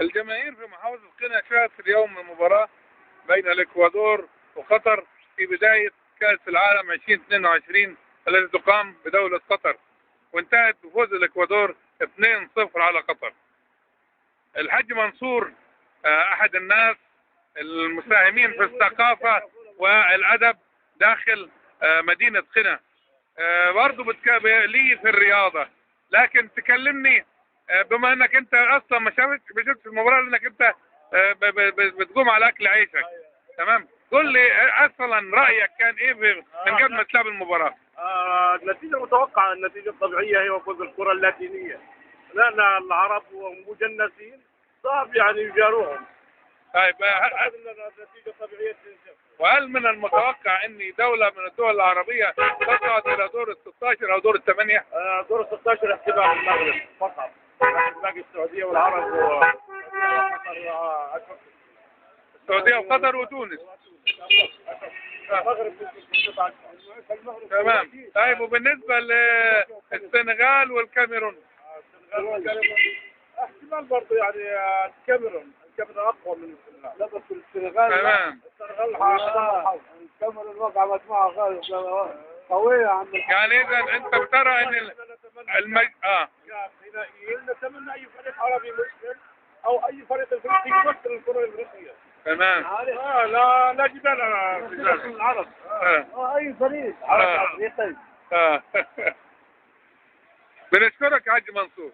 الجماهير في محافظة قنا شهدت اليوم المباراة بين الإكوادور وقطر في بداية كأس العالم 2022 التي تقام بدولة قطر، وانتهت بفوز الإكوادور 2-0 على قطر. الحاج منصور أحد الناس المساهمين في الثقافة والأدب داخل مدينة قنا، برضه لي في الرياضة، لكن تكلمني بما انك انت اصلا ما شفتش المباراه لانك انت بتقوم على اكل عيشك، تمام؟ قول لي اصلا رايك كان ايه من قبل ما تلعب المباراه؟ النتيجه متوقعه، النتيجه الطبيعيه هي فوز الكره اللاتينيه، لان العرب مجنسين صعب يعني يجاروهم. طيب النتيجه الطبيعيه تنجح. وهل من المتوقع ان دوله من الدول العربيه تصعد الى دور ال 16 او دور الثمانيه؟ دور ال 16 احتمال المغرب فقط، لكن باقي السعوديه والعرب وقطر السعوديه وقطر وتونس. المغرب تمام. طيب وبالنسبه للسنغال والكاميرون؟ احتمال برضه يعني الكاميرون اقوى من السنغال. لا بس السنغال تمام. الكاميرون وقع مجموعه قويه عن يعني اذا انت بترى ان حينئذ نتمنى اي فريق عربي مسلم او اي فريق افريقي يمثل الكره الافريقيه. تمام. لا جدال في العرب. اي فريق عربي افريقي. بنشكرك حاج منصور.